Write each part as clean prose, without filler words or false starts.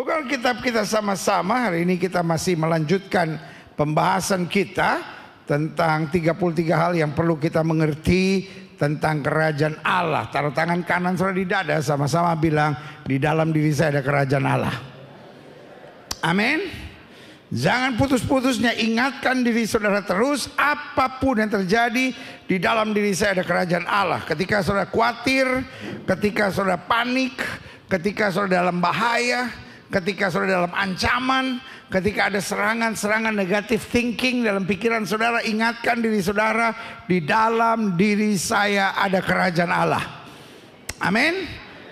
Bukan kitab kita sama-sama. Hari ini kita masih melanjutkan pembahasan kita tentang 33 hal yang perlu kita mengerti tentang kerajaan Allah. Taruh tangan kanan saudara di dada, sama-sama bilang, di dalam diri saya ada kerajaan Allah. Amin. Jangan putus-putusnya ingatkan diri saudara terus, apapun yang terjadi, di dalam diri saya ada kerajaan Allah. Ketika saudara khawatir, ketika saudara panik, ketika saudara dalam bahaya, ketika saudara dalam ancaman, ketika ada serangan-serangan negatif thinking dalam pikiran saudara, ingatkan diri saudara, di dalam diri saya ada kerajaan Allah. Amin.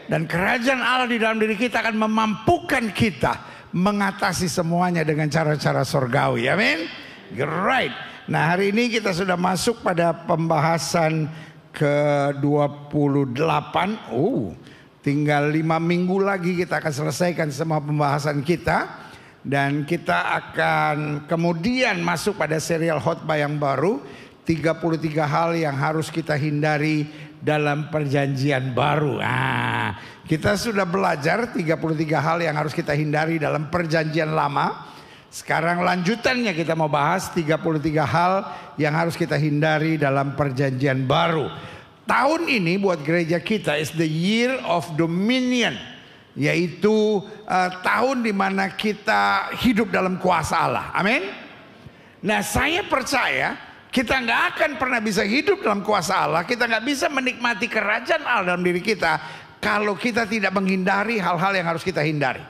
Dan kerajaan Allah di dalam diri kita akan memampukan kita mengatasi semuanya dengan cara-cara surgawi. Amin. Right. Nah, hari ini kita sudah masuk pada pembahasan ke-28. Tinggal 5 minggu lagi kita akan selesaikan semua pembahasan kita. Dan kita akan kemudian masuk pada serial khotbah yang baru, 33 hal yang harus kita hindari dalam perjanjian baru. Kita sudah belajar 33 hal yang harus kita hindari dalam perjanjian lama. Sekarang lanjutannya kita mau bahas 33 hal yang harus kita hindari dalam perjanjian baru. Tahun ini buat gereja kita is the year of dominion, yaitu tahun dimana kita hidup dalam kuasa Allah. Amin. Nah, saya percaya kita nggak akan pernah bisa hidup dalam kuasa Allah, kita nggak bisa menikmati kerajaan Allah dalam diri kita kalau kita tidak menghindari hal-hal yang harus kita hindari.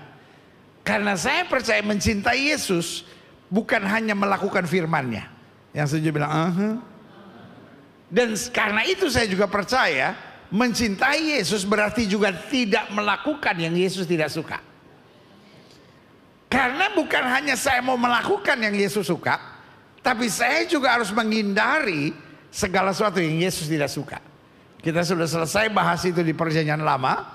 Karena saya percaya mencintai Yesus bukan hanya melakukan firman-Nya. Yang setuju bilang Dan karena itu saya juga percaya mencintai Yesus berarti juga tidak melakukan yang Yesus tidak suka. Karena bukan hanya saya mau melakukan yang Yesus suka, tapi saya juga harus menghindari segala sesuatu yang Yesus tidak suka. Kita sudah selesai bahas itu di perjanjian lama.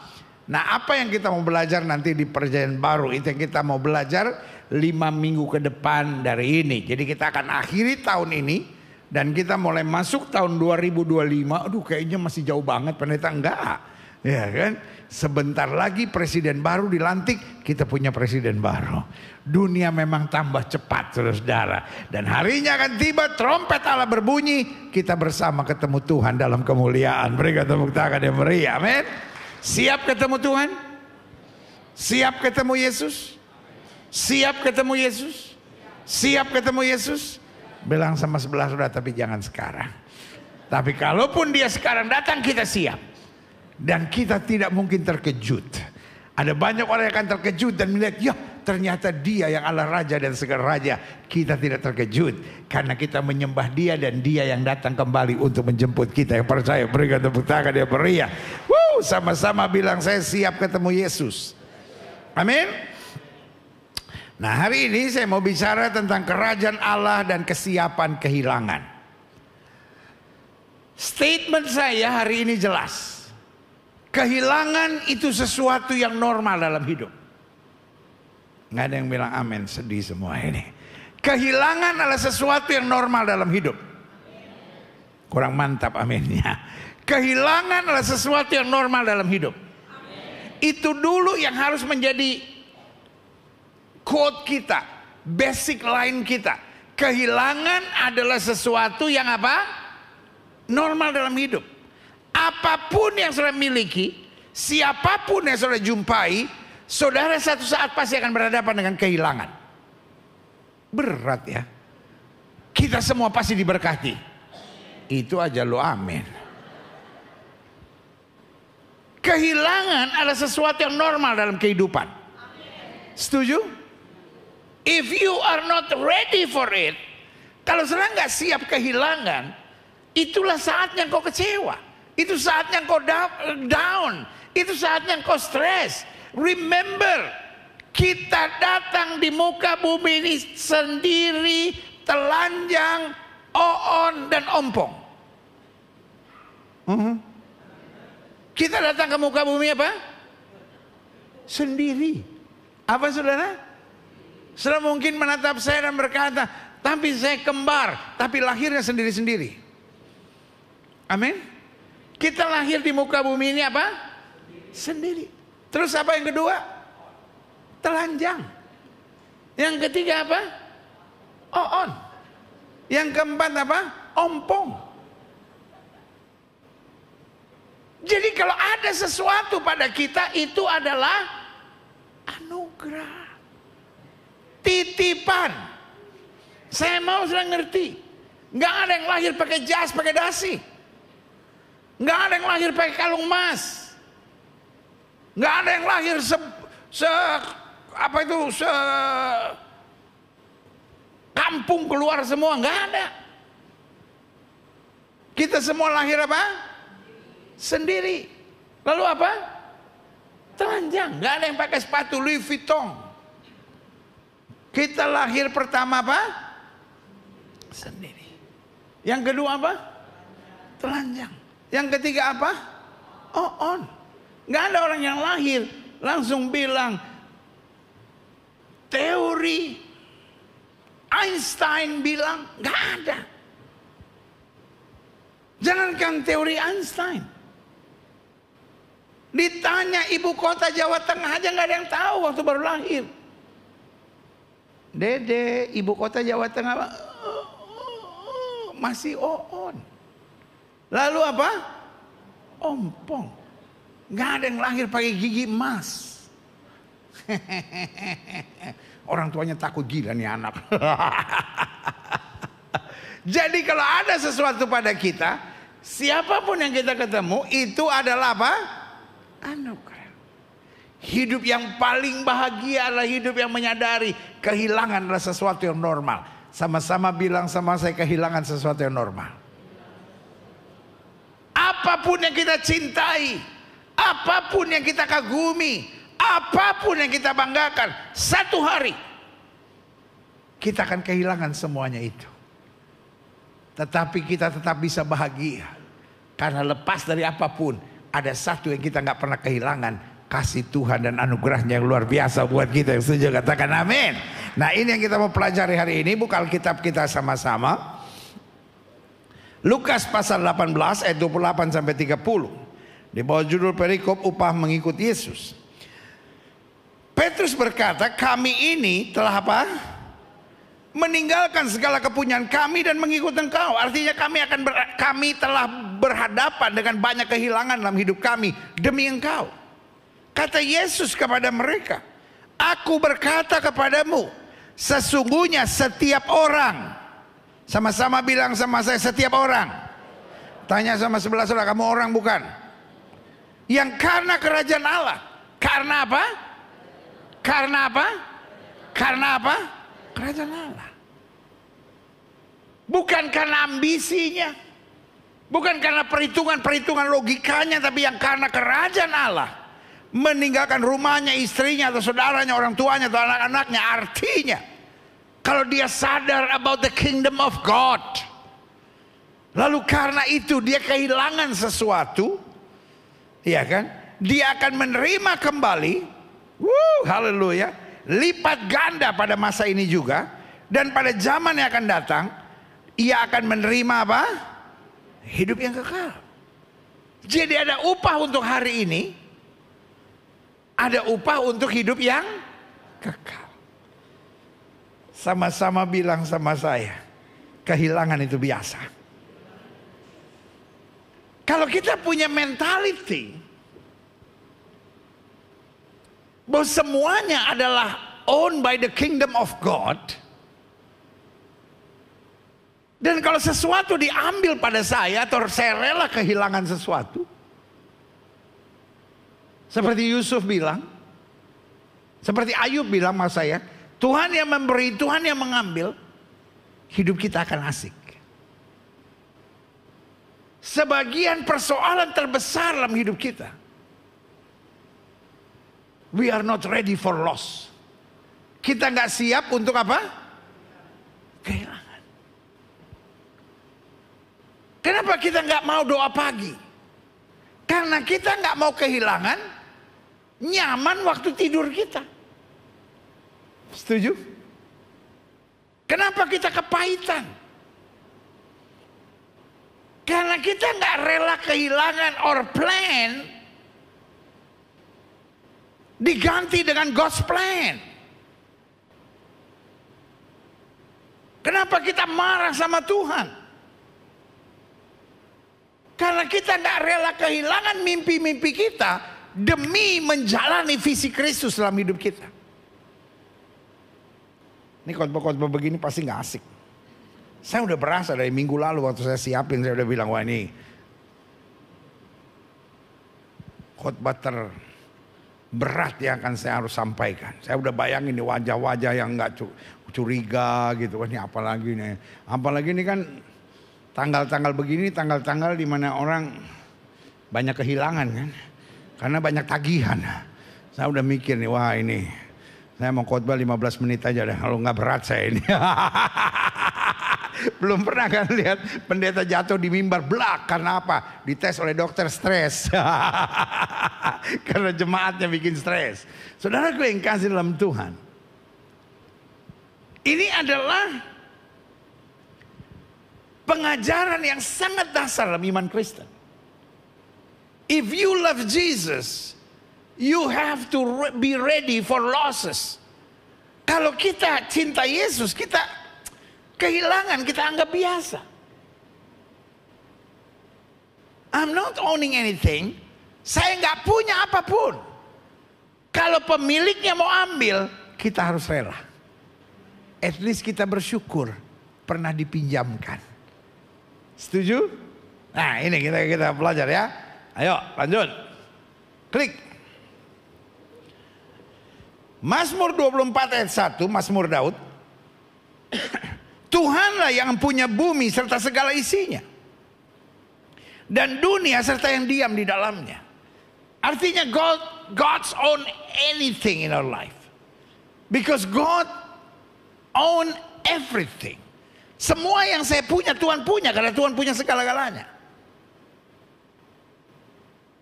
Nah, apa yang kita mau belajar nanti di perjanjian baru, itu yang kita mau belajar 5 minggu ke depan dari ini. Jadi kita akan akhiri tahun ini dan kita mulai masuk tahun 2025. Aduh, kayaknya masih jauh banget pendeta. Enggak, ya kan? Sebentar lagi presiden baru dilantik, kita punya presiden baru. Dunia memang tambah cepat, saudara-saudara. Dan harinya akan tiba, trompet Allah berbunyi, kita bersama ketemu Tuhan dalam kemuliaan. Berikan tepuk tangan yang meriah. Amin. Siap ketemu Tuhan? Siap ketemu Yesus? Siap ketemu Yesus? Siap ketemu Yesus? Bilang sama sebelah saudara, tapi jangan sekarang. Tapi kalaupun dia sekarang datang, kita siap. Dan kita tidak mungkin terkejut. Ada banyak orang yang akan terkejut dan melihat, ya ternyata dia yang Allah Raja dan segala Raja. Kita tidak terkejut karena kita menyembah dia dan dia yang datang kembali untuk menjemput kita. Yang percaya berikan tepuk tangan yang meriah. Sama-sama bilang, saya siap ketemu Yesus. Amin. Nah, hari ini saya mau bicara tentang kerajaan Allah dan kesiapan kehilangan. Statement saya hari ini jelas. Kehilangan itu sesuatu yang normal dalam hidup. Nggak ada yang bilang amin, sedih semua ini. Kehilangan adalah sesuatu yang normal dalam hidup. Kurang mantap aminnya. Kehilangan adalah sesuatu yang normal dalam hidup. Itu dulu yang harus menjadi quote kita, basic line kita. Kehilangan adalah sesuatu yang apa? Normal dalam hidup. Apapun yang saudara miliki, siapapun yang saudara jumpai, saudara satu saat pasti akan berhadapan dengan kehilangan. Berat ya. Kita semua pasti diberkati. Itu aja lo amin. Kehilangan adalah sesuatu yang normal dalam kehidupan. Setuju? If you are not ready for it, kalau saudara nggak siap kehilangan, itulah saatnya kau kecewa. Itu saatnya kau down. Itu saatnya kau stres. Remember, kita datang di muka bumi ini sendiri, telanjang, oon dan ompong. Kita datang ke muka bumi apa? Sendiri. Apa saudara? Saudara mungkin menatap saya dan berkata, tapi saya kembar, tapi lahirnya sendiri-sendiri. Amin. Kita lahir di muka bumi ini apa? Sendiri. Terus apa yang kedua? Telanjang. Yang ketiga apa? Oon. Yang keempat apa? Ompong. Jadi kalau ada sesuatu pada kita, itu adalah anugerah, titipan. Saya mau sudah ngerti. Nggak ada yang lahir pakai jas, pakai dasi. Nggak ada yang lahir pakai kalung emas. Nggak ada yang lahir kampung keluar semua. Nggak ada. Kita semua lahir apa? Sendiri. Lalu apa? Telanjang. Nggak ada yang pakai sepatu Louis Vuitton. Kita lahir pertama apa? Sendiri. Yang kedua apa? Telanjang. Yang ketiga apa? Oon. Nggak ada orang yang lahir langsung bilang teori Einstein bilang, nggak ada. Jangankan teori Einstein, ditanya ibu kota Jawa Tengah aja nggak ada yang tahu waktu baru lahir. Dede, ibu kota Jawa Tengah masih Oon. Lalu apa? Ompong. Nggak ada yang lahir pakai gigi emas. Orang tuanya takut, gila nih anak. Jadi kalau ada sesuatu pada kita, siapapun yang kita ketemu, itu adalah apa? Anugerah. Hidup yang paling bahagia adalah hidup yang menyadari kehilangan adalah sesuatu yang normal. Sama-sama bilang sama saya, kehilangan sesuatu yang normal. Apapun yang kita cintai, apapun yang kita kagumi, apapun yang kita banggakan, satu hari kita akan kehilangan semuanya itu. Tetapi kita tetap bisa bahagia, karena lepas dari apapun, ada satu yang kita nggak pernah kehilangan, kasih Tuhan dan anugerahnya yang luar biasa buat kita. Yang setuju katakan amin. Nah, ini yang kita mau pelajari hari ini. Buka Alkitab kita sama-sama. Lukas pasal 18 ayat 28 sampai 30. Di bawah judul perikop upah mengikut Yesus. Petrus berkata, kami ini telah apa? Meninggalkan segala kepunyaan kami dan mengikut Engkau. Artinya kami telah berhadapan dengan banyak kehilangan dalam hidup kami demi Engkau. Kata Yesus kepada mereka, aku berkata kepadamu, sesungguhnya setiap orang. Sama-sama bilang sama saya, setiap orang. Tanya sama sebelah saudara, kamu orang bukan? Yang karena kerajaan Allah. Karena apa? Karena apa? Karena apa? Kerajaan Allah. Bukan karena ambisinya, bukan karena perhitungan logikanya, tapi yang karena kerajaan Allah. Meninggalkan rumahnya, istrinya, atau saudaranya, orang tuanya, atau anak-anaknya. Artinya, kalau dia sadar about the kingdom of God, lalu karena itu dia kehilangan sesuatu, ya kan? Dia akan menerima kembali, haleluya, lipat ganda pada masa ini juga, dan pada zaman yang akan datang, ia akan menerima apa? Hidup yang kekal. Jadi ada upah untuk hari ini, ada upah untuk hidup yang kekal. Sama-sama bilang sama saya, kehilangan itu biasa. Kalau kita punya mentality bahwa semuanya adalah owned by the kingdom of God, dan kalau sesuatu diambil pada saya atau saya rela kehilangan sesuatu, seperti Yusuf bilang, seperti Ayub bilang sama saya, Tuhan yang memberi, Tuhan yang mengambil, hidup kita akan asik. Sebagian persoalan terbesar dalam hidup kita, we are not ready for loss. Kita nggak siap untuk apa? Kehilangan. Kenapa kita nggak mau doa pagi? Karena kita nggak mau kehilangan nyaman waktu tidur kita. Setuju? Kenapa kita kepahitan? Karena kita nggak rela kehilangan or plan diganti dengan God's plan. Kenapa kita marah sama Tuhan? Karena kita nggak rela kehilangan mimpi-mimpi kita demi menjalani visi Kristus dalam hidup kita. Ini khotbah-khotbah begini pasti nggak asik. Saya udah berasa dari minggu lalu waktu saya siapin, saya udah bilang, wah ini khotbah terberat yang akan saya harus sampaikan. Saya udah bayangin nih wajah-wajah yang nggak curiga gitu. Wah ini apalagi nih. Apalagi ini kan tanggal-tanggal begini, tanggal-tanggal di mana orang banyak kehilangan kan. Karena banyak tagihan. Saya udah mikir nih, wah ini saya mau khotbah 15 menit aja deh. Kalau nggak berat saya ini. Belum pernah kan lihat pendeta jatuh di mimbar blak. Karena apa? Dites oleh dokter, stres. Karena jemaatnya bikin stres. Saudara gue yang kasih dalam Tuhan, ini adalah pengajaran yang sangat dasar dalam iman Kristen. If you love Jesus, you have to be ready for losses. Kalau kita cinta Yesus, kita kehilangan kita anggap biasa. I'm not owning anything. Saya nggak punya apapun. Kalau pemiliknya mau ambil, kita harus rela. At least kita bersyukur pernah dipinjamkan. Setuju? Nah ini kita belajar ya. Ayo lanjut. Klik. Mazmur 24 ayat 1, Mazmur Daud. Tuhanlah yang punya bumi serta segala isinya, dan dunia serta yang diam di dalamnya. Artinya God's own anything in our life. Because God own everything. Semua yang saya punya Tuhan punya, karena Tuhan punya segala-galanya.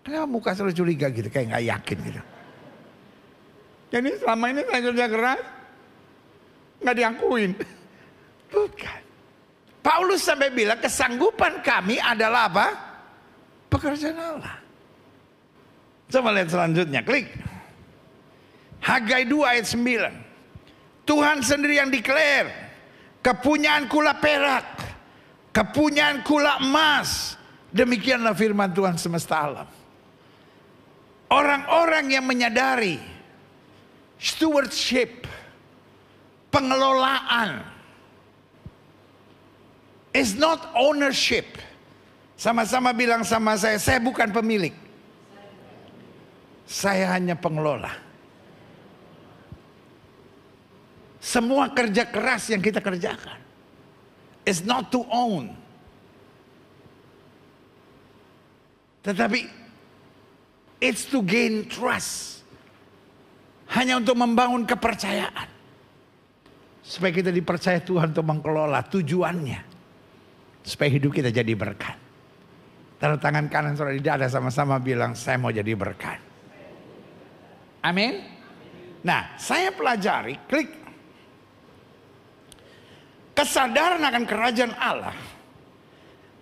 Kenapa muka selalu curiga gitu, kayak gak yakin gitu. Jadi selama ini saya kerja keras, gak diakuin. Bukan. Paulus sampai bilang kesanggupan kami adalah apa? Pekerjaan Allah. Coba lihat selanjutnya, klik. Hagai 2 ayat 9. Tuhan sendiri yang declare, kepunyaan kula perak, kepunyaan kula emas. Demikianlah firman Tuhan semesta alam. Orang-orang yang menyadari stewardship, pengelolaan, is not ownership. Sama-sama bilang sama saya bukan pemilik. Saya hanya pengelola. Semua kerja keras yang kita kerjakan is not to own. Tetapi it's to gain trust. Hanya untuk membangun kepercayaan. Supaya kita dipercaya Tuhan untuk mengelola tujuannya. Supaya hidup kita jadi berkat. Taruh tangan kanan saudara di dada, sama-sama bilang saya mau jadi berkat. Amin. Nah saya pelajari, klik. Kesadaran akan kerajaan Allah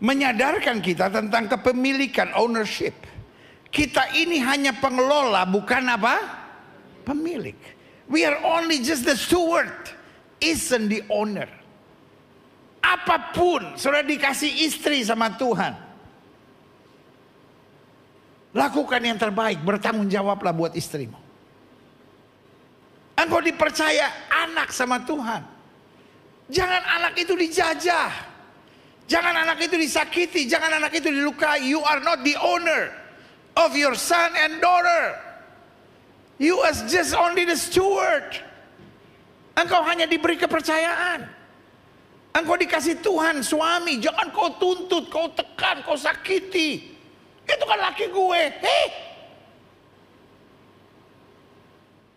menyadarkan kita tentang kepemilikan, ownership. Kita ini hanya pengelola, bukan apa? Pemilik. We are only just the steward, isn't the owner. Apapun saudara dikasih istri sama Tuhan, lakukan yang terbaik, bertanggung jawablah buat istrimu. Engkau dipercaya anak sama Tuhan, jangan anak itu dijajah, jangan anak itu disakiti, jangan anak itu dilukai. You are not the owner of your son and daughter. You are just only the steward. Engkau hanya diberi kepercayaan. Engkau dikasih Tuhan suami, jangan kau tuntut, kau tekan, kau sakiti. Itu kan laki gue.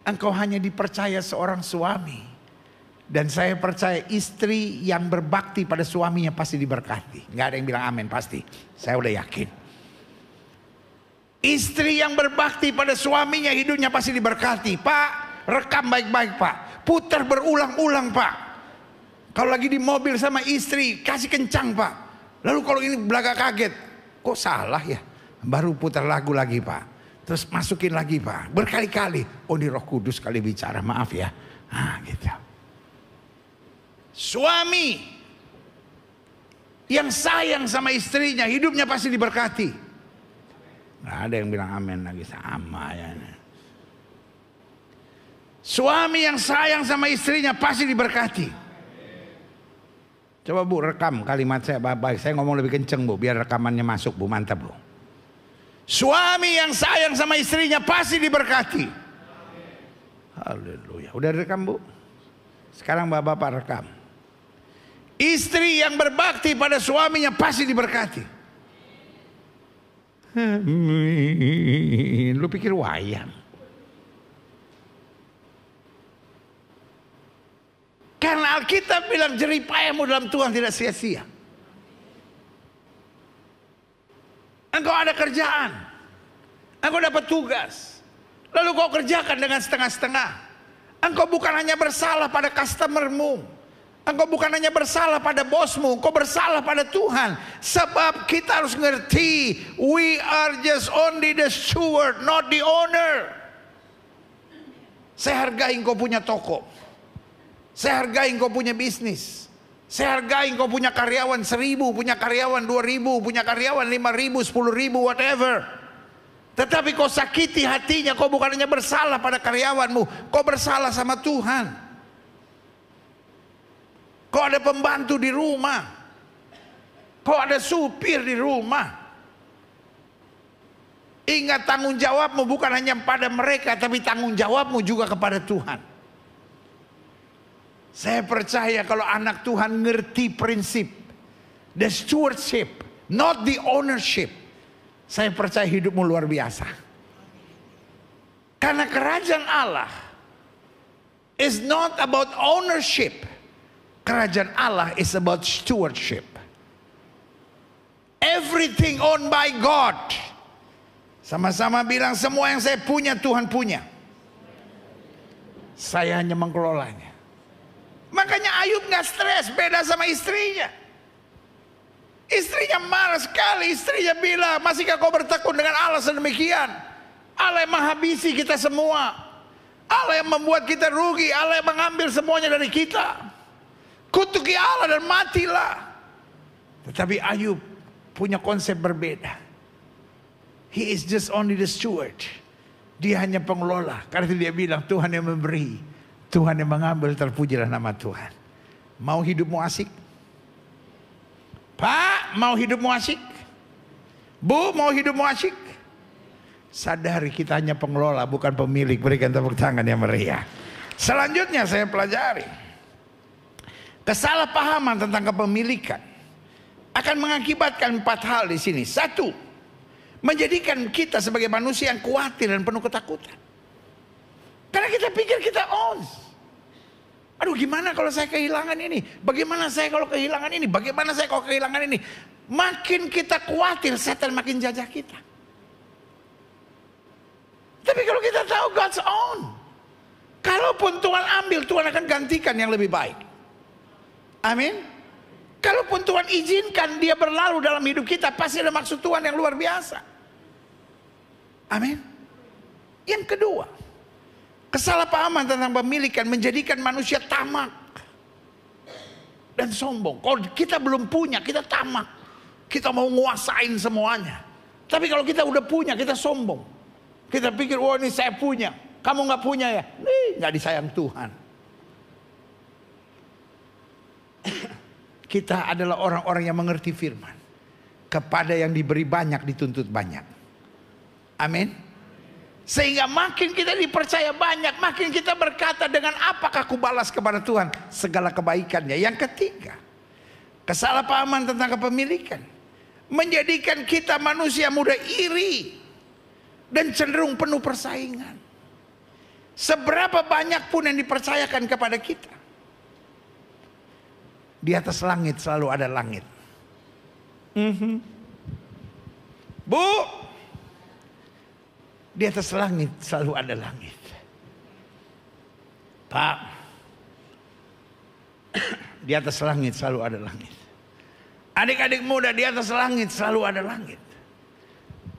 Engkau hanya dipercaya seorang suami. Dan saya percaya istri yang berbakti pada suaminya pasti diberkati. Gak ada yang bilang amin, pasti. Saya udah yakin. Istri yang berbakti pada suaminya hidupnya pasti diberkati. Pak, rekam baik-baik Pak. Putar berulang-ulang Pak. Kalau lagi di mobil sama istri, kasih kencang Pak. Lalu kalau ini belaga kaget, kok salah ya? Baru putar lagu lagi Pak. Terus masukin lagi Pak, berkali-kali. Oh ini Roh Kudus kali bicara, maaf ya. Nah gitu. Suami yang sayang sama istrinya, hidupnya pasti diberkati. Nggak ada yang bilang amin lagi, sama ya. Suami yang sayang sama istrinya pasti diberkati. Coba Bu rekam kalimat saya baik. Saya ngomong lebih kenceng Bu, biar rekamannya masuk Bu, mantap Bu. Suami yang sayang sama istrinya pasti diberkati. Haleluya. Udah rekam Bu? Sekarang bapak-bapak rekam. Istri yang berbakti pada suaminya pasti diberkati. Lu pikir wayang? Karena Alkitab bilang jeripayamu dalam Tuhan tidak sia-sia. Engkau ada kerjaan, engkau dapat tugas, lalu kau kerjakan dengan setengah-setengah. Engkau bukan hanya bersalah pada customermu, engkau bukan hanya bersalah pada bosmu, engkau bersalah pada Tuhan. Sebab kita harus ngerti, we are just only the steward, not the owner. Saya hargai engkau punya toko, saya hargai engkau punya bisnis, saya hargai engkau punya karyawan 1.000, punya karyawan 2.000, punya karyawan 5.000, 10.000, whatever. Tetapi kau sakiti hatinya, kau bukan hanya bersalah pada karyawanmu, kau bersalah sama Tuhan. Kau ada pembantu di rumah, kau ada supir di rumah. Ingat, tanggung jawabmu bukan hanya pada mereka, tapi tanggung jawabmu juga kepada Tuhan. Saya percaya kalau anak Tuhan ngerti prinsip the stewardship, not the ownership, saya percaya hidupmu luar biasa. Karena kerajaan Allah is not about ownership. Kerajaan Allah is about stewardship. Everything owned by God. Sama-sama bilang, semua yang saya punya Tuhan punya. Saya hanya mengelolanya. Makanya Ayub gak stres, beda sama istrinya. Istrinya marah sekali. Istrinya bilang, masihkah kau bertekun dengan Allah sedemikian? Allah yang menghabisi kita semua, Allah yang membuat kita rugi, Allah yang mengambil semuanya dari kita. Kutuki Allah dan matilah. Tetapi Ayub punya konsep berbeda. He is just only the steward. Dia hanya pengelola. Karena itu dia bilang, Tuhan yang memberi, Tuhan yang mengambil, terpujilah nama Tuhan. Mau hidupmu asik? Pak, mau hidupmu asik? Bu, mau hidupmu asik? Sadari kita hanya pengelola, bukan pemilik. Berikan tepuk tangan yang meriah. Selanjutnya saya pelajari, kesalahpahaman tentang kepemilikan akan mengakibatkan 4 hal di sini. 1, menjadikan kita sebagai manusia yang khawatir dan penuh ketakutan. Karena kita pikir kita own. Aduh, gimana kalau saya kehilangan ini? Bagaimana saya kalau kehilangan ini? Bagaimana saya kalau kehilangan ini? Makin kita khawatir, setan makin jajah kita. Tapi kalau kita tahu God's own, kalaupun Tuhan ambil, Tuhan akan gantikan yang lebih baik. Amin. Kalaupun Tuhan izinkan dia berlalu dalam hidup kita, pasti ada maksud Tuhan yang luar biasa. Amin. Yang kedua, kesalahpahaman tentang pemilikan menjadikan manusia tamak dan sombong. Kalau kita belum punya, kita tamak. Kita mau nguasain semuanya. Tapi kalau kita udah punya, kita sombong. Kita pikir, wah ini saya punya, kamu nggak punya ya? Nih, nggak disayang Tuhan. Kita adalah orang-orang yang mengerti firman. Kepada yang diberi banyak, dituntut banyak. Amin. Sehingga makin kita dipercaya banyak, makin kita berkata, dengan apakah aku balas kepada Tuhan segala kebaikannya. Yang ketiga, kesalahpahaman tentang kepemilikan menjadikan kita manusia mudah iri dan cenderung penuh persaingan. Seberapa banyak pun yang dipercayakan kepada kita, di atas langit selalu ada langit. Bu, di atas langit selalu ada langit. Pak, di atas langit selalu ada langit. Adik-adik muda, di atas langit selalu ada langit.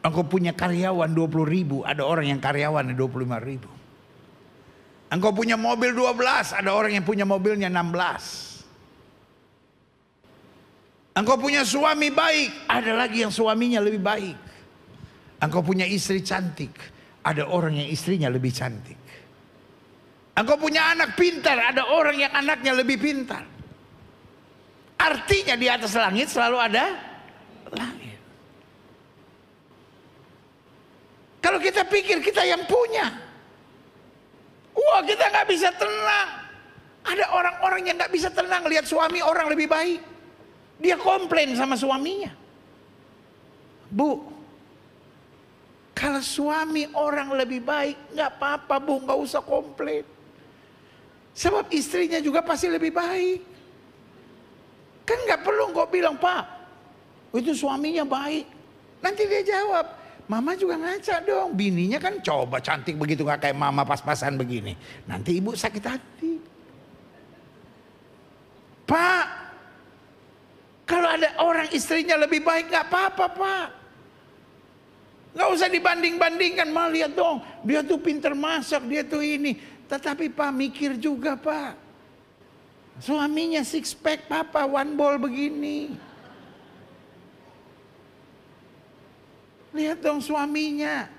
Engkau punya karyawan 20.000, ada orang yang karyawannya 25.000. Engkau punya mobil 12, ada orang yang punya mobilnya 16. Engkau punya suami baik, ada lagi yang suaminya lebih baik. Engkau punya istri cantik, ada orang yang istrinya lebih cantik. Engkau punya anak pintar, ada orang yang anaknya lebih pintar. Artinya di atas langit selalu ada langit. Kalau kita pikir kita yang punya, wah kita nggak bisa tenang. Ada orang-orang yang nggak bisa tenang lihat suami orang lebih baik. Dia komplain sama suaminya. Bu, kalau suami orang lebih baik nggak apa-apa bu, nggak usah komplain. Sebab istrinya juga pasti lebih baik. Kan nggak perlu kok bilang Pak, itu suaminya baik. Nanti dia jawab, Mama juga ngaca dong, bininya kan coba cantik begitu gak kayak mama pas-pasan begini. Nanti ibu sakit hati. Pak, kalau ada orang istrinya lebih baik gak apa-apa Pak. Gak usah dibanding-bandingkan, malah lihat dong, dia tuh pinter masak, dia tuh ini. Tetapi Pak mikir juga Pak, suaminya six pack, Papa one ball begini. Lihat dong suaminya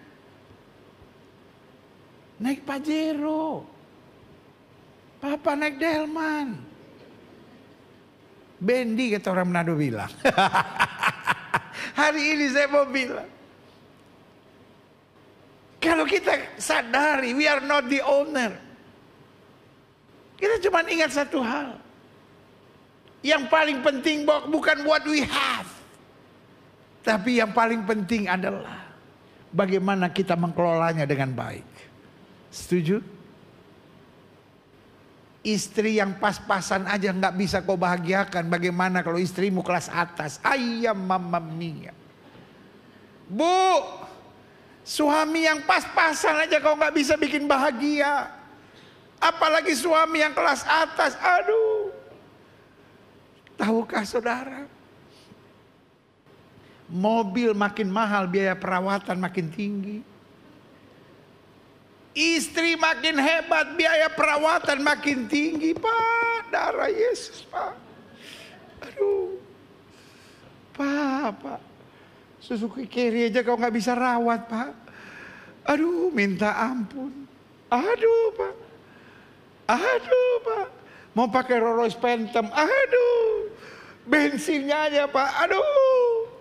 naik Pajero, Papa naik Delman. Bendi kata orang Manado bilang. Hari ini saya mau bilang, kalau kita sadari we are not the owner, kita cuma ingat satu hal, yang paling penting bukan what we have, tapi yang paling penting adalah bagaimana kita mengelolanya dengan baik. Setuju? Istri yang pas-pasan aja nggak bisa kau bahagiakan, bagaimana kalau istrimu kelas atas? Ayam mamma mia. Bu, suami yang pas-pasan aja kau nggak bisa bikin bahagia, apalagi suami yang kelas atas. Aduh, tahukah saudara? Mobil makin mahal, biaya perawatan makin tinggi. Istri makin hebat, biaya perawatan makin tinggi. Pak, darah Yesus Pak. Aduh, Pak, Suzuki Carry aja kau gak bisa rawat Pak. Aduh, minta ampun. Aduh Pak, mau pakai Rolls Royce Phantom. Aduh, bensinnya aja Pak. Aduh.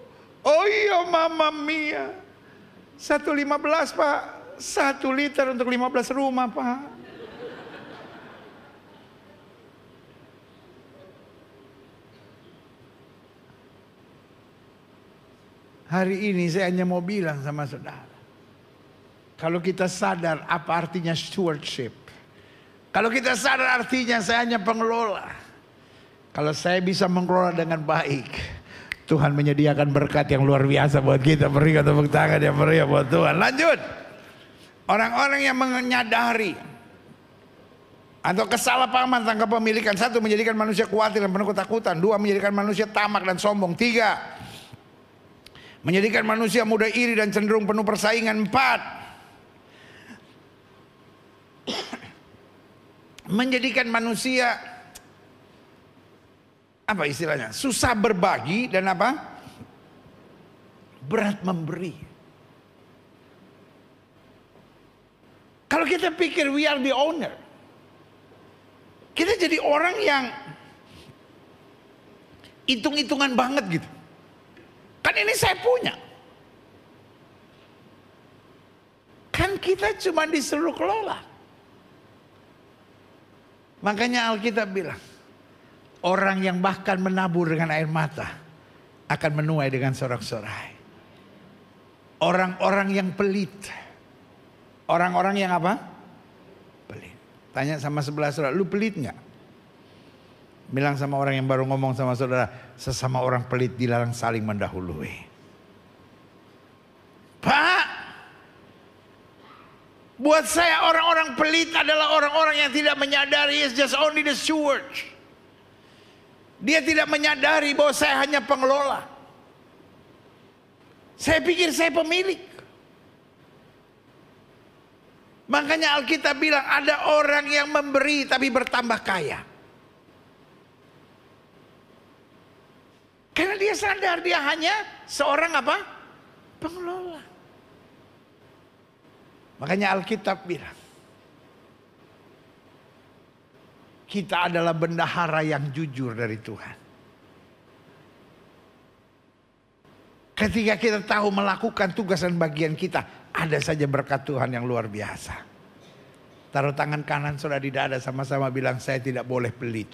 Oh iya mamma mia. 1,15 Pak. 1 liter untuk 15 rumah Pak. Hari ini saya hanya mau bilang sama saudara, kalau kita sadar apa artinya stewardship, kalau kita sadar artinya saya hanya pengelola, kalau saya bisa mengelola dengan baik, Tuhan menyediakan berkat yang luar biasa buat kita. Berikan tepuk tangan yang meriah buat Tuhan. Lanjut. Orang-orang yang menyadari atau kesalahpahaman tentang kepemilikan. 1, menjadikan manusia khawatir dan penuh ketakutan. 2, menjadikan manusia tamak dan sombong. 3, menjadikan manusia mudah iri dan cenderung penuh persaingan. 4, menjadikan manusia apa istilahnya? Susah berbagi dan apa? Berat memberi. Kalau kita pikir we are the owner, kita jadi orang yang hitung-hitungan banget gitu. Kan ini saya punya. Kan kita cuma disuruh kelola. Makanya Alkitab bilang, orang yang bahkan menabur dengan air mata akan menuai dengan sorak-sorai. Orang-orang yang pelit, orang-orang yang apa? Pelit. Tanya sama sebelah saudara, lu pelit nggak? Bilang sama orang yang baru ngomong sama saudara, sesama orang pelit dilarang saling mendahului. Pak, buat saya orang-orang pelit adalah orang-orang yang tidak menyadari is just only the steward. Dia tidak menyadari bahwa saya hanya pengelola. Saya pikir saya pemilik. Makanya Alkitab bilang ada orang yang memberi tapi bertambah kaya. Karena dia sadar dia hanya seorang apa? Pengelola. Makanya Alkitab bilang kita adalah bendahara yang jujur dari Tuhan. Ketika kita tahu melakukan tugas dan bagian kita, ada saja berkat Tuhan yang luar biasa. Taruh tangan kanan saudara di dada, sama-sama bilang, saya tidak boleh pelit.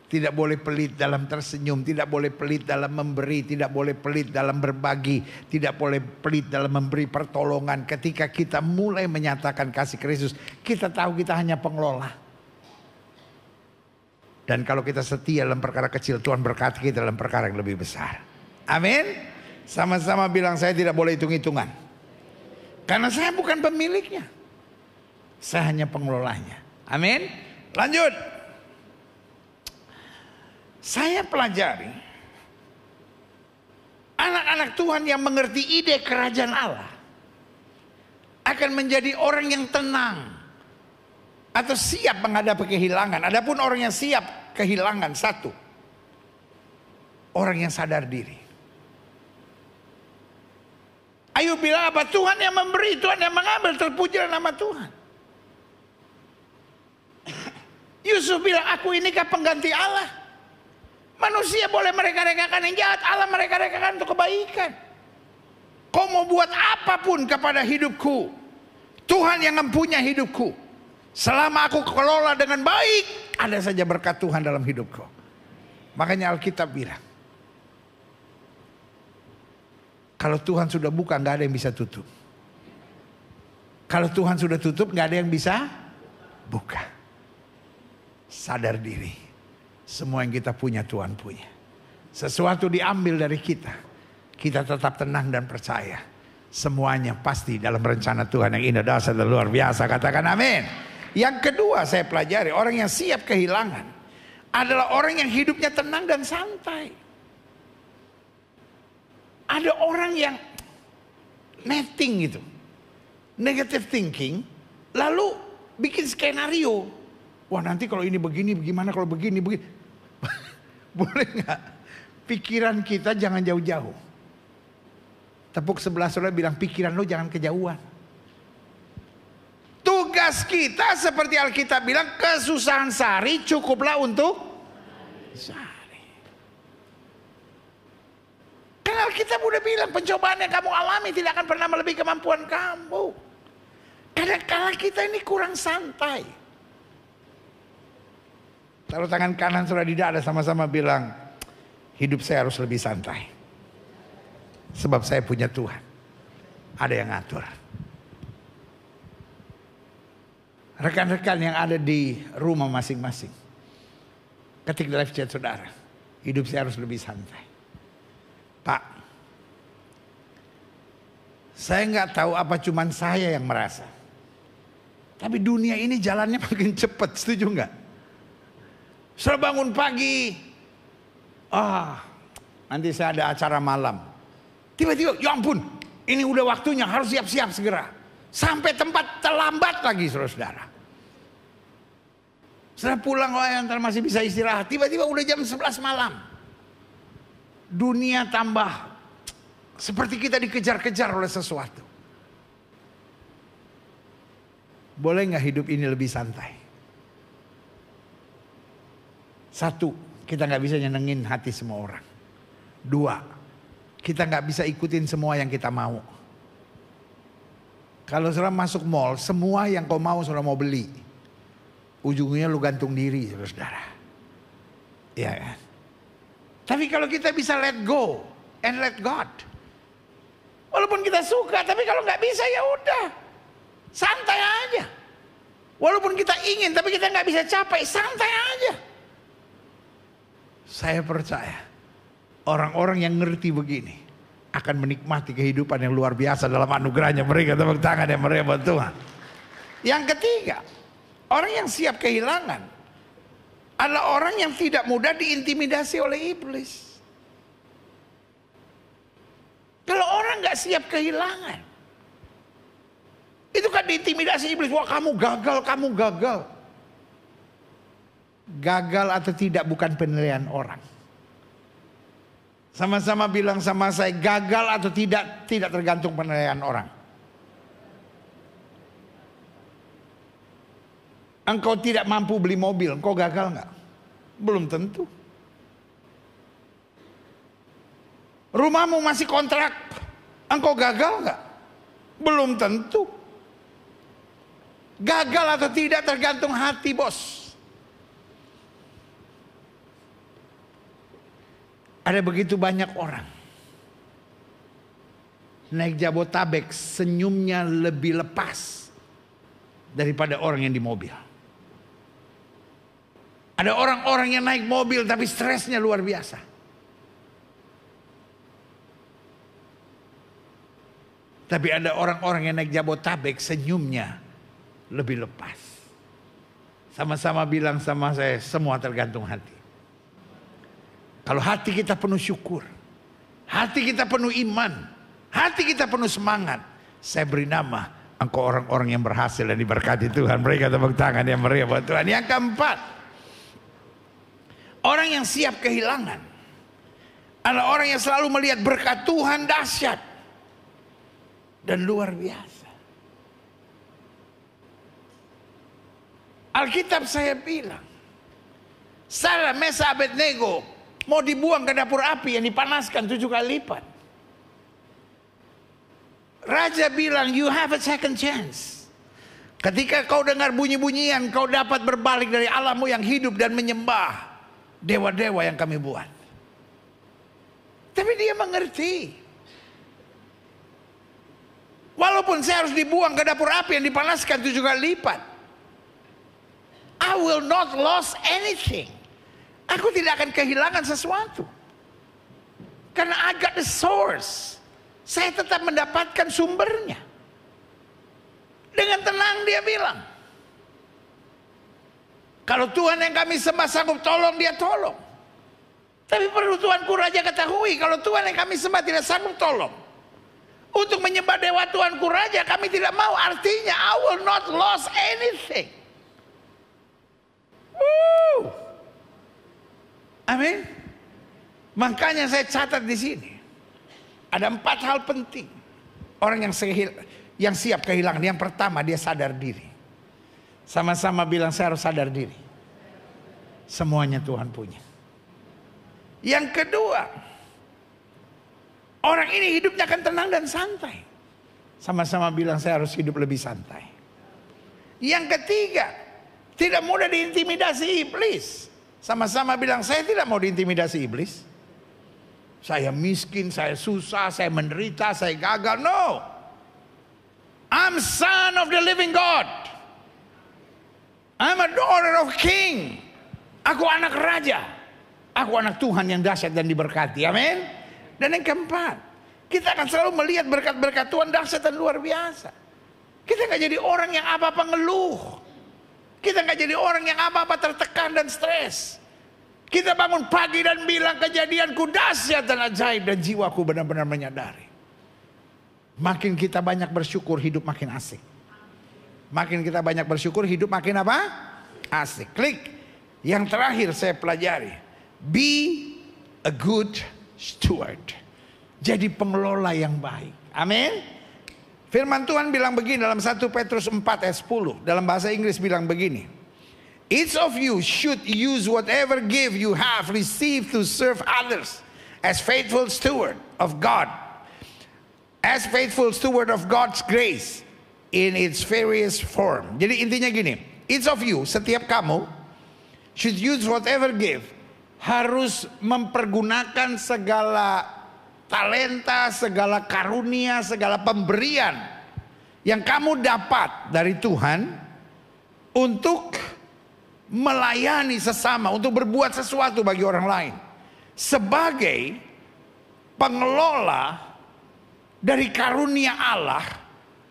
Tidak boleh pelit dalam tersenyum, tidak boleh pelit dalam memberi, tidak boleh pelit dalam berbagi, tidak boleh pelit dalam memberi pertolongan. Ketika kita mulai menyatakan kasih Kristus, kita tahu kita hanya pengelola. Dan kalau kita setia dalam perkara kecil, Tuhan berkati kita dalam perkara yang lebih besar. Amin. Sama-sama bilang, saya tidak boleh hitung-hitungan. Karena saya bukan pemiliknya. Saya hanya pengelolanya. Amin. Lanjut. Saya pelajari anak-anak Tuhan yang mengerti ide kerajaan Allah akan menjadi orang yang tenang atau siap menghadapi kehilangan. Adapun orang yang siap kehilangan, satu, orang yang sadar diri. Ayub bilang apa? Tuhan yang memberi, Tuhan yang mengambil, terpujilah nama Tuhan. Yusuf bilang, aku inikah pengganti Allah? Manusia boleh mereka-rekakan yang jahat, Allah mereka-rekakan untuk kebaikan. Kau mau buat apapun kepada hidupku, Tuhan yang mempunyai hidupku. Selama aku kelola dengan baik, ada saja berkat Tuhan dalam hidupku. Makanya Alkitab bilang, kalau Tuhan sudah buka, gak ada yang bisa tutup. Kalau Tuhan sudah tutup, gak ada yang bisa buka. Sadar diri. Semua yang kita punya Tuhan punya. Sesuatu diambil dari kita, kita tetap tenang dan percaya. Semuanya pasti dalam rencana Tuhan yang indah, dahsyat dan luar biasa. Katakan amin. Yang kedua saya pelajari, orang yang siap kehilangan adalah orang yang hidupnya tenang dan santai. Ada orang yang netting gitu, negative thinking, lalu bikin skenario. Wah, nanti kalau ini begini, bagaimana kalau begini, begini. Boleh nggak? Pikiran kita jangan jauh-jauh. Tepuk sebelah saudara, bilang, pikiran lo jangan kejauhan. Tugas kita seperti Alkitab bilang, kesusahan sehari cukuplah untuk sehari. Karena Alkitab udah bilang, pencobaan yang kamu alami tidak akan pernah melebihi kemampuan kamu. Kadang-kadang kita ini kurang santai. Taruh tangan kanan saudara di dada, sama-sama bilang, hidup saya harus lebih santai. Sebab saya punya Tuhan. Ada yang ngatur. Rekan-rekan yang ada di rumah masing-masing, ketik live chat saudara, hidup saya harus lebih santai. Pak, saya nggak tahu apa cuman saya yang merasa, tapi dunia ini jalannya makin cepat, setuju nggak? Saya bangun pagi, nanti saya ada acara malam. Tiba-tiba, ya ampun, ini udah waktunya, harus siap-siap segera. Sampai tempat terlambat lagi, saudara-saudara. Setelah pulang, ntar masih bisa istirahat. Tiba-tiba udah jam 11 malam. Dunia tambah seperti kita dikejar-kejar oleh sesuatu. Boleh nggak hidup ini lebih santai? Satu, kita nggak bisa nyenengin hati semua orang. Dua, kita nggak bisa ikutin semua yang kita mau. Kalau saudara masuk mall, semua yang kau mau saudara mau beli, ujungnya lu gantung diri, saudara. Iya kan? Tapi kalau kita bisa let go and let God, walaupun kita suka, tapi kalau nggak bisa ya udah, santai aja. Walaupun kita ingin, tapi kita nggak bisa capai, santai aja. Saya percaya orang-orang yang ngerti begini akan menikmati kehidupan yang luar biasa dalam anugerahnya. Mereka tepuk tangan yang mereka buat Tuhan. Yang ketiga, orang yang siap kehilangan adalah orang yang tidak mudah diintimidasi oleh iblis. nggak siap kehilangan. Itu kan diintimidasi iblis. Wah, kamu gagal, kamu gagal. Gagal atau tidak bukan penilaian orang. Sama-sama bilang sama saya, gagal atau tidak tergantung penilaian orang. Engkau tidak mampu beli mobil, engkau gagal nggak? Belum tentu. Rumahmu masih kontrak, engkau gagal nggak? Belum tentu. Gagal atau tidak tergantung hati, bos. Ada begitu banyak orang naik Jabotabek, senyumnya lebih lepas daripada orang yang di mobil. Ada orang-orang yang naik mobil tapi stresnya luar biasa. Tapi ada orang-orang yang naik Jabotabek, senyumnya lebih lepas. Sama-sama bilang sama saya, semua tergantung hati. Kalau hati kita penuh syukur, hati kita penuh iman, hati kita penuh semangat, saya beri nama engkau orang-orang yang berhasil dan diberkati Tuhan. Mereka tepuk tangan yang meriah buat Tuhan. Yang keempat, orang yang siap kehilangan adalah orang yang selalu melihat berkat Tuhan dahsyat dan luar biasa. Alkitab saya bilang, Sadrak, Mesak, Abednego mau dibuang ke dapur api yang dipanaskan 7 kali lipat. Raja bilang, you have a second chance. Ketika kau dengar bunyi-bunyian, kau dapat berbalik dari Allahmu yang hidup dan menyembah dewa-dewa yang kami buat. Tapi dia mengerti, walaupun saya harus dibuang ke dapur api yang dipanaskan 7 kali lipat, I will not lose anything. Aku tidak akan kehilangan sesuatu. Karena I got the source. Saya tetap mendapatkan sumbernya. Dengan tenang dia bilang, kalau Tuhan yang kami sembah sanggup tolong, dia tolong. Tapi perlu Tuanku Raja ketahui, kalau Tuhan yang kami sembah tidak sanggup tolong, untuk menyembah dewa Tuanku Raja kami tidak mau. Artinya I will not lose anything. Amin. Makanya saya catat di sini ada 4 hal penting orang yang siap kehilangan. Yang pertama, dia sadar diri. Sama-sama bilang, saya harus sadar diri. Semuanya Tuhan punya. Yang kedua, orang ini hidupnya akan tenang dan santai. Sama-sama bilang, saya harus hidup lebih santai. Yang ketiga, tidak mudah diintimidasi iblis. Sama-sama bilang, saya tidak mau diintimidasi iblis. Saya miskin, saya susah, saya menderita, saya gagal. No. I'm son of the living God. I'm a daughter of king. Aku anak raja. Aku anak Tuhan yang dahsyat dan diberkati. Amin. Dan yang keempat, kita akan selalu melihat berkat-berkat Tuhan dahsyat dan luar biasa. Kita gak jadi orang yang apa-apa ngeluh. Kita gak jadi orang yang apa-apa tertekan dan stres. Kita bangun pagi dan bilang, kejadianku dahsyat dan ajaib, dan jiwaku benar-benar menyadari. Makin kita banyak bersyukur, hidup makin asik. Makin kita banyak bersyukur, hidup makin apa? Asik. Klik. Yang terakhir saya pelajari, be a good steward. Jadi pengelola yang baik. Amin. Firman Tuhan bilang begini dalam 1 Petrus 4 ayat 10. Dalam bahasa Inggris bilang begini, each of you should use whatever gift you have received to serve others as faithful steward of God. As faithful steward of God's grace in its various form. Jadi intinya gini, each of you, setiap kamu, should use whatever gift, harus mempergunakan segala talenta, segala karunia, segala pemberian yang kamu dapat dari Tuhan untuk melayani sesama, untuk berbuat sesuatu bagi orang lain, sebagai pengelola dari karunia Allah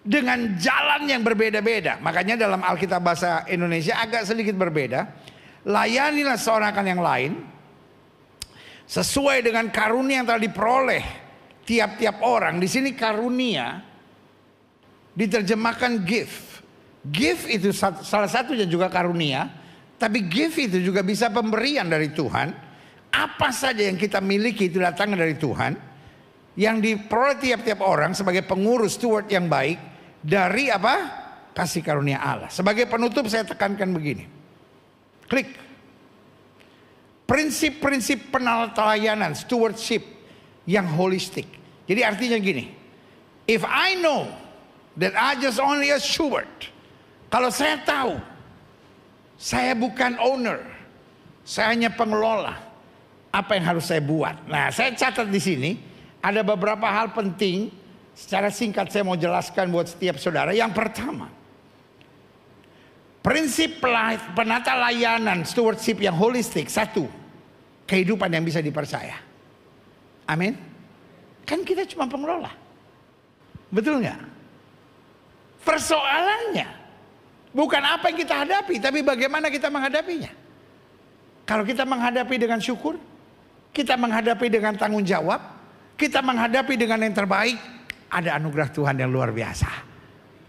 dengan jalan yang berbeda-beda. Makanya dalam Alkitab bahasa Indonesia agak sedikit berbeda. Layanilah seorang akan yang lain sesuai dengan karunia yang telah diperoleh tiap-tiap orang. Di sini karunia diterjemahkan gift. Gift itu salah satunya juga karunia. Tapi gift itu juga bisa pemberian dari Tuhan. Apa saja yang kita miliki itu datang dari Tuhan. Yang diperoleh tiap-tiap orang sebagai pengurus steward yang baik. Dari apa? Kasih karunia Allah. Sebagai penutup saya tekankan begini. Klik. Prinsip-prinsip penelayanan, stewardship yang holistik. Jadi artinya gini. If I know that I just only a steward. Kalau saya tahu saya bukan owner, saya hanya pengelola. Apa yang harus saya buat? Nah, saya catat di sini ada beberapa hal penting. Secara singkat saya mau jelaskan buat setiap saudara. Yang pertama, prinsip penata layanan stewardship yang holistik. Satu, kehidupan yang bisa dipercaya. Amin. Kan kita cuma pengelola. Betul nggak? Persoalannya bukan apa yang kita hadapi, tapi bagaimana kita menghadapinya. Kalau kita menghadapi dengan syukur, kita menghadapi dengan tanggung jawab, kita menghadapi dengan yang terbaik, ada anugerah Tuhan yang luar biasa.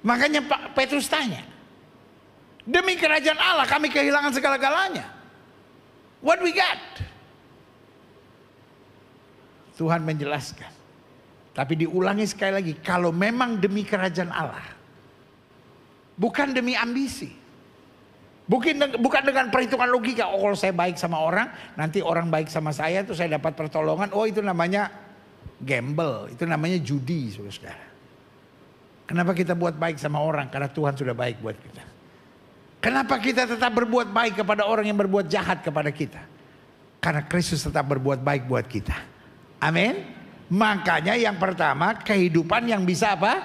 Makanya Pak Petrus tanya, demi kerajaan Allah kami kehilangan segala-galanya. What we got? Tuhan menjelaskan. Tapi diulangi sekali lagi, kalau memang demi kerajaan Allah, bukan demi ambisi. Bukan dengan perhitungan logika. Oh, kalau saya baik sama orang, nanti orang baik sama saya tuh saya dapat pertolongan. Oh, itu namanya gamble, itu namanya judi, saudara. Kenapa kita buat baik sama orang? Karena Tuhan sudah baik buat kita. Kenapa kita tetap berbuat baik kepada orang yang berbuat jahat kepada kita? Karena Kristus tetap berbuat baik buat kita. Amin. Makanya yang pertama, kehidupan yang bisa apa?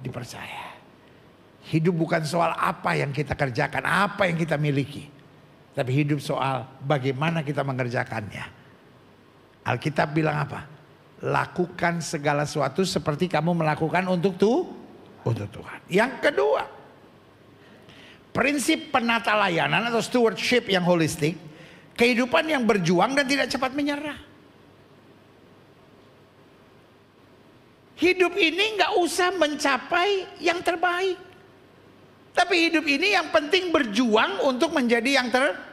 Dipercaya. Hidup bukan soal apa yang kita kerjakan, apa yang kita miliki. Tapi hidup soal bagaimana kita mengerjakannya. Alkitab bilang apa? Lakukan segala sesuatu seperti kamu melakukan untuk Tuhan. Yang kedua, prinsip penata layanan atau stewardship yang holistik. Kehidupan yang berjuang dan tidak cepat menyerah. Hidup ini gak usah mencapai yang terbaik. Tapi hidup ini yang penting berjuang untuk menjadi yang terbaik.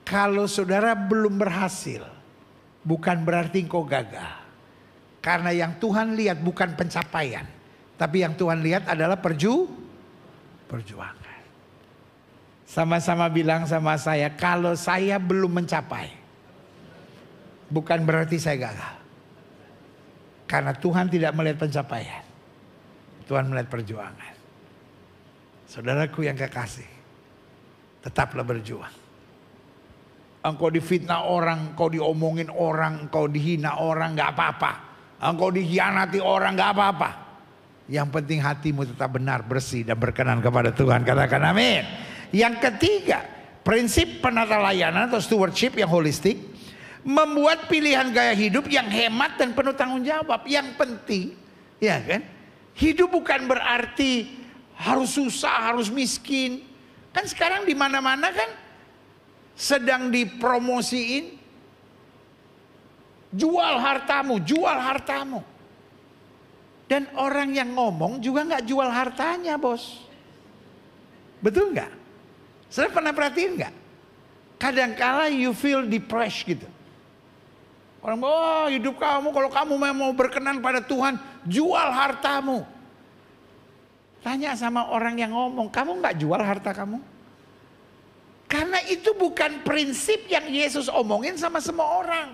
Kalau saudara belum berhasil, bukan berarti engkau gagal. Karena yang Tuhan lihat bukan pencapaian, tapi yang Tuhan lihat adalah perjuangan. Sama-sama bilang sama saya, kalau saya belum mencapai, bukan berarti saya gagal. Karena Tuhan tidak melihat pencapaian, Tuhan melihat perjuangan. Saudaraku yang kekasih, tetaplah berjuang. Engkau difitnah orang, engkau diomongin orang, engkau dihina orang, gak apa-apa. Engkau dikhianati orang, gak apa-apa. Yang penting hatimu tetap benar, bersih dan berkenan kepada Tuhan. Katakan amin. Yang ketiga, prinsip penata layanan atau stewardship yang holistik. Membuat pilihan gaya hidup yang hemat dan penuh tanggung jawab. Yang penting, ya kan? Hidup bukan berarti harus susah, harus miskin. Kan sekarang di mana-mana kan sedang dipromosiin, jual hartamu, jual hartamu. Dan orang yang ngomong juga nggak jual hartanya, bos. Betul nggak? Saya pernah perhatiin nggak? Kadangkala you feel depressed gitu. Orang oh hidup kamu, kalau kamu mau berkenan pada Tuhan, jual hartamu. Tanya sama orang yang ngomong, kamu nggak jual harta kamu? Karena itu bukan prinsip yang Yesus omongin sama semua orang.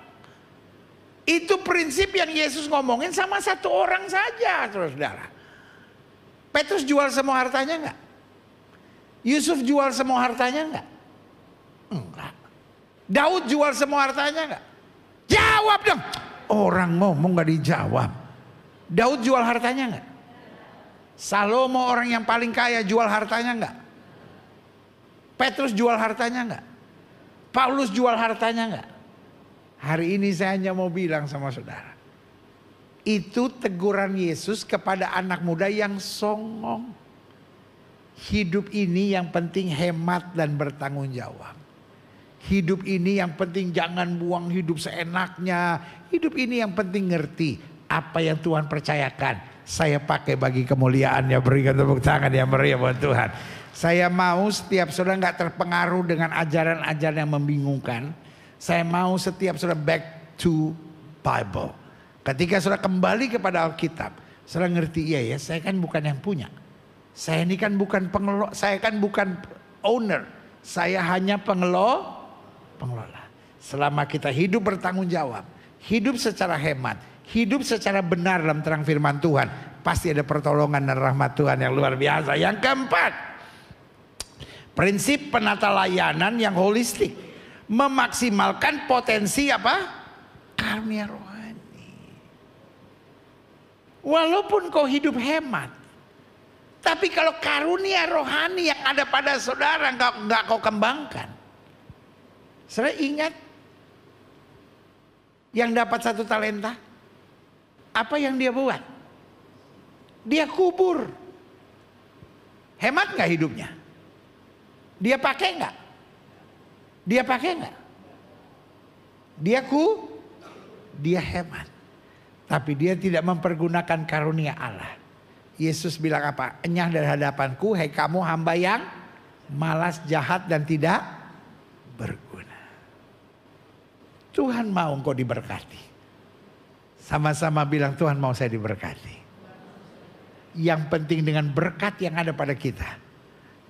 Itu prinsip yang Yesus ngomongin sama satu orang saja, saudara. Petrus jual semua hartanya enggak? Yusuf jual semua hartanya enggak? Enggak. Daud jual semua hartanya enggak? Jawab dong. Orang ngomong enggak dijawab. Daud jual hartanya enggak? Salomo orang yang paling kaya jual hartanya enggak? Petrus jual hartanya enggak? Paulus jual hartanya enggak? Hari ini saya hanya mau bilang sama saudara. Itu teguran Yesus kepada anak muda yang songong. Hidup ini yang penting hemat dan bertanggung jawab. Hidup ini yang penting jangan buang hidup seenaknya. Hidup ini yang penting ngerti apa yang Tuhan percayakan. Saya pakai bagi kemuliaannya. Berikan tepuk tangan yang meriah buat Tuhan. Saya mau setiap saudara gak terpengaruh dengan ajaran-ajaran yang membingungkan. Saya mau setiap saudara back to Bible. Ketika saudara kembali kepada Alkitab, saudara ngerti, iya ya, saya kan bukan yang punya. Saya ini kan bukan pengelola, saya kan bukan owner. Saya hanya pengelola. Selama kita hidup bertanggung jawab, hidup secara hemat, hidup secara benar dalam terang firman Tuhan, pasti ada pertolongan dan rahmat Tuhan yang luar biasa. Yang keempat, prinsip penata layanan yang holistik, memaksimalkan potensi apa? Karunia rohani. Walaupun kau hidup hemat, tapi kalau karunia rohani yang ada pada saudara nggak kau kembangkan. Saudara ingat yang dapat 1 talenta, apa yang dia buat? Dia kubur. Hemat nggak hidupnya? Dia pakai nggak? Dia pakai nggak? Dia hemat. Tapi dia tidak mempergunakan karunia Allah. Yesus bilang apa? Enyah dari hadapanku, hai kamu hamba yang malas, jahat dan tidak berguna. Tuhan mau engkau diberkati. Sama-sama bilang, Tuhan mau saya diberkati. Yang penting dengan berkat yang ada pada kita,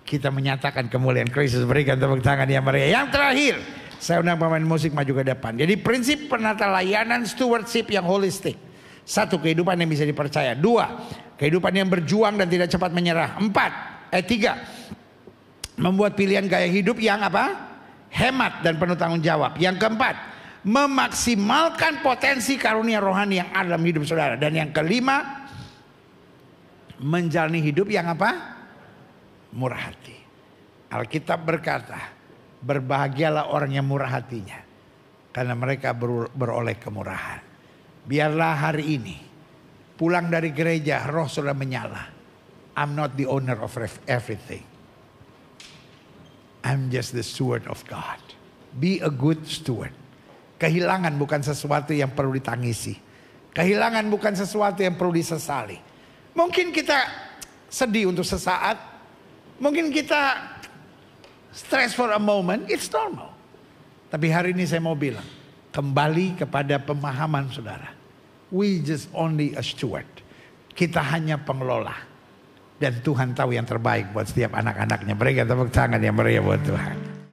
kita menyatakan kemuliaan Kristus. Berikan tepuk tangan yang meriah. Yang terakhir, saya undang pemain musik maju ke depan. Jadi prinsip penata layanan stewardship yang holistik. 1, kehidupan yang bisa dipercaya. 2, kehidupan yang berjuang dan tidak cepat menyerah. 3, membuat pilihan gaya hidup yang apa? Hemat dan penuh tanggung jawab. Yang keempat, memaksimalkan potensi karunia rohani yang ada dalam hidup saudara. Dan yang kelima, menjalani hidup yang apa? Murah hati. Alkitab berkata, berbahagialah orang yang murah hatinya, karena mereka beroleh kemurahan. Biarlah hari ini pulang dari gereja roh saudara menyala. I'm not the owner of everything. I'm just the steward of God. Be a good steward. Kehilangan bukan sesuatu yang perlu ditangisi. Kehilangan bukan sesuatu yang perlu disesali. Mungkin kita sedih untuk sesaat. Mungkin kita stress for a moment. It's normal. Tapi hari ini saya mau bilang, kembali kepada pemahaman saudara. We just only a steward. Kita hanya pengelola. Dan Tuhan tahu yang terbaik buat setiap anak-anaknya. Berikan tepuk tangan yang meriah buat Tuhan.